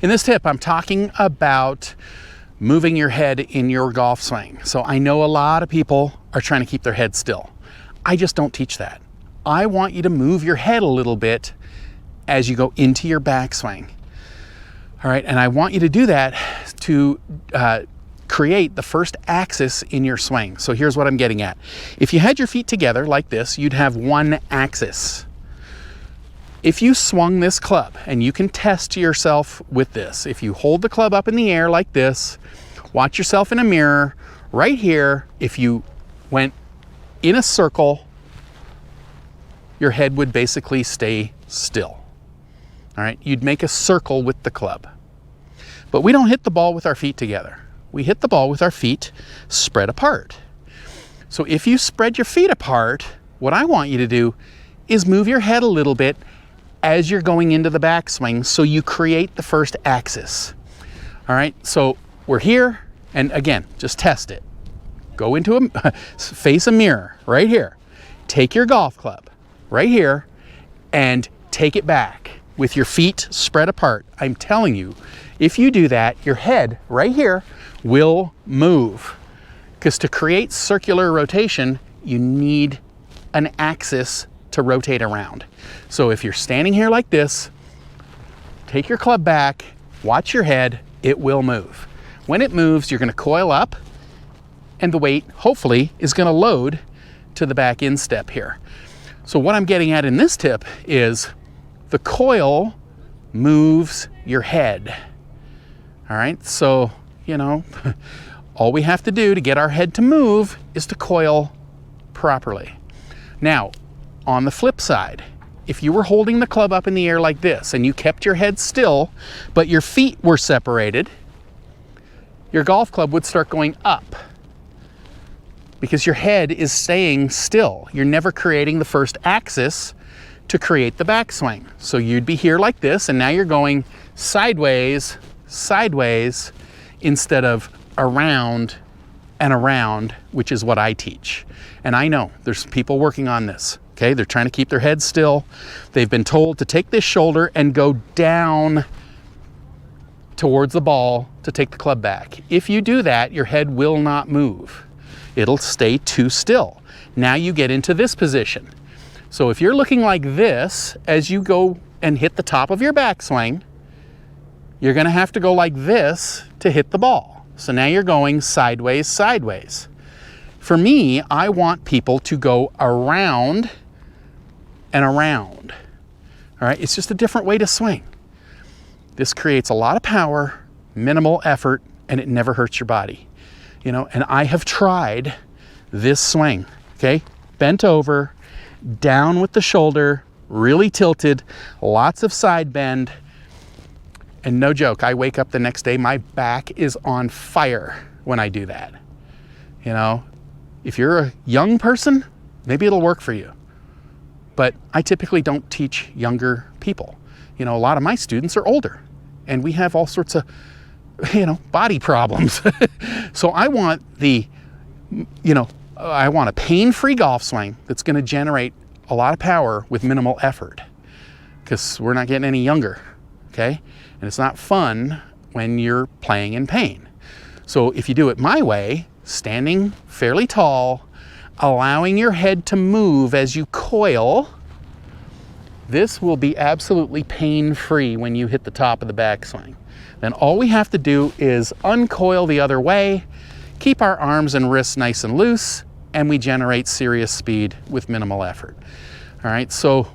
In this tip, I'm talking about moving your head in your golf swing. So I know a lot of people are trying to keep their head still. I just don't teach that. I want you to move your head a little bit as you go into your backswing. All right, and I want you to do that to create the first axis in your swing. So here's what I'm getting at. If you had your feet together like this, you'd have one axis. If you swung this club, and you can test yourself with this, if you hold the club up in the air like this, watch yourself in a mirror, right here, if you went in a circle, your head would basically stay still. All right, you'd make a circle with the club. But we don't hit the ball with our feet together. We hit the ball with our feet spread apart. So if you spread your feet apart, what I want you to do is move your head a little bit as you're going into the backswing so you create the first axis. All right, so we're here, and again, just test it. Go into face a mirror right here. Take your golf club right here and take it back with your feet spread apart. I'm telling you, if you do that, your head right here will move. Because to create circular rotation, you need an axis to rotate around. So if you're standing here like this, take your club back, watch your head, it will move. When it moves, you're going to coil up, and the weight, hopefully, is going to load to the back instep here. So what I'm getting at in this tip is the coil moves your head. All right, so, you know, all we have to do to get our head to move is to coil properly. Now, on the flip side, if you were holding the club up in the air like this and you kept your head still, but your feet were separated, your golf club would start going up because your head is staying still. You're never creating the first axis to create the backswing. So you'd be here like this, and now you're going sideways, sideways, instead of around and around, which is what I teach. And I know there's people working on this, okay? They're trying to keep their head still. They've been told to take this shoulder and go down towards the ball to take the club back. If you do that, your head will not move. It'll stay too still. Now you get into this position. So if you're looking like this as you go and hit the top of your backswing, you're gonna have to go like this to hit the ball. So now you're going sideways, sideways. For me, I want people to go around and around. All right, it's just a different way to swing. This creates a lot of power, minimal effort, and it never hurts your body. You know, and I have tried this swing, okay? Bent over, down with the shoulder, really tilted, lots of side bend, and no joke, I wake up the next day, my back is on fire when I do that. You know, if you're a young person, maybe it'll work for you. But I typically don't teach younger people. You know, a lot of my students are older, and we have all sorts of, you know, body problems. So I want I want a pain-free golf swing that's going to generate a lot of power with minimal effort, because we're not getting any younger, okay? And it's not fun when you're playing in pain. So if you do it my way, standing fairly tall, allowing your head to move as you coil, this will be absolutely pain-free when you hit the top of the backswing. Then all we have to do is uncoil the other way, keep our arms and wrists nice and loose, and we generate serious speed with minimal effort. All right, so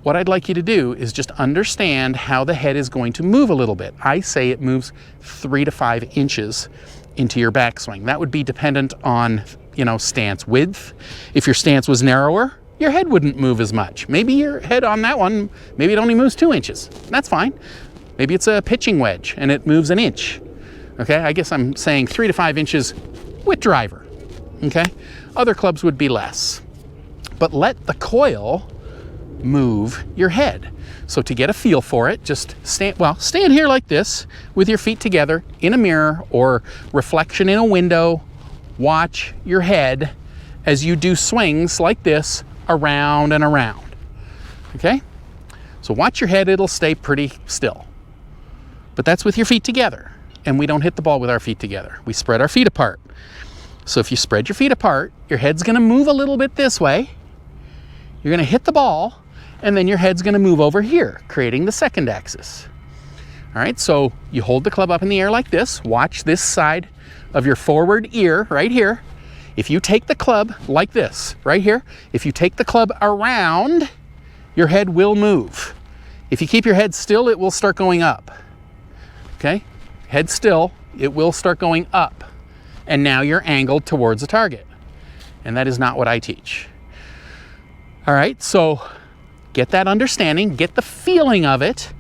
what I'd like you to do is just understand how the head is going to move a little bit. I say it moves 3 to 5 inches into your backswing. That would be dependent on, you know, stance width. If your stance was narrower, your head wouldn't move as much. Maybe your head on that one, maybe it only moves 2 inches. That's fine. Maybe it's a pitching wedge and it moves 1 inch. Okay, I guess I'm saying 3 to 5 inches with driver. Okay, other clubs would be less. But let the coil move your head. So to get a feel for it, just stand here like this with your feet together in a mirror or reflection in a window. Watch your head as you do swings like this around and around. Okay? So watch your head, it'll stay pretty still. but that's with your feet together. And we don't hit the ball with our feet together. We spread our feet apart. So if you spread your feet apart, your head's gonna move a little bit this way. You're gonna hit the ball, and then your head's gonna move over here, creating the second axis. All right, so you hold the club up in the air like this. Watch this side of your forward ear right here. If you take the club like this, right here, if you take the club around, your head will move. If you keep your head still, it will start going up. Okay? Head still, it will start going up. And now you're angled towards the target. And that is not what I teach. All right, so get that understanding, get the feeling of it.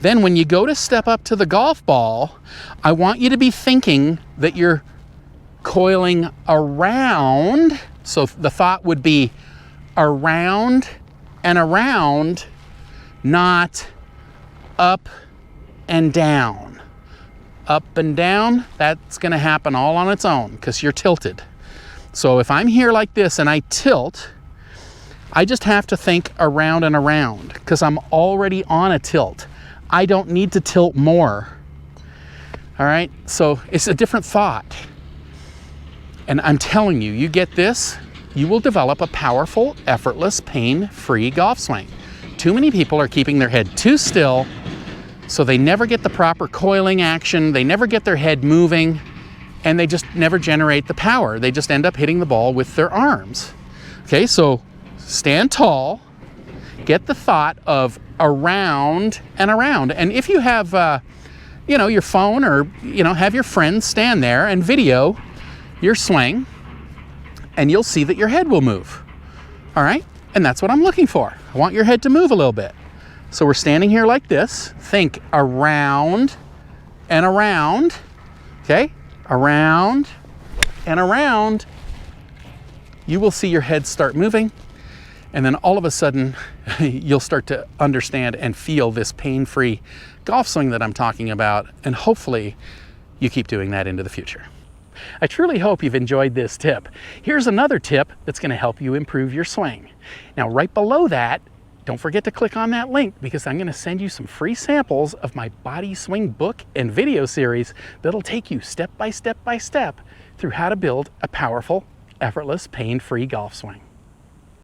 Then when you go to step up to the golf ball, I want you to be thinking that you're coiling around. So the thought would be around and around, not up and down. Up and down, that's gonna happen all on its own because you're tilted. So if I'm here like this and I tilt, I just have to think around and around because I'm already on a tilt. I don't need to tilt more. All right, so it's a different thought. And I'm telling you, you get this, you will develop a powerful, effortless, pain-free golf swing. Too many people are keeping their head too still, so they never get the proper coiling action, they never get their head moving, and they just never generate the power. They just end up hitting the ball with their arms. Okay, so stand tall, get the thought of around and around. And if you have, your phone or, have your friends stand there and video your swing, and you'll see that your head will move. All right, and that's what I'm looking for. I want your head to move a little bit. So we're standing here like this. Think around and around, okay? Around and around. You will see your head start moving, and then all of a sudden, you'll start to understand and feel this pain-free golf swing that I'm talking about, and hopefully you keep doing that into the future. I truly hope you've enjoyed this tip. Here's another tip that's going to help you improve your swing. Now, right below that, don't forget to click on that link because I'm going to send you some free samples of my body swing book and video series that'll take you step by step by step through how to build a powerful, effortless, pain-free golf swing.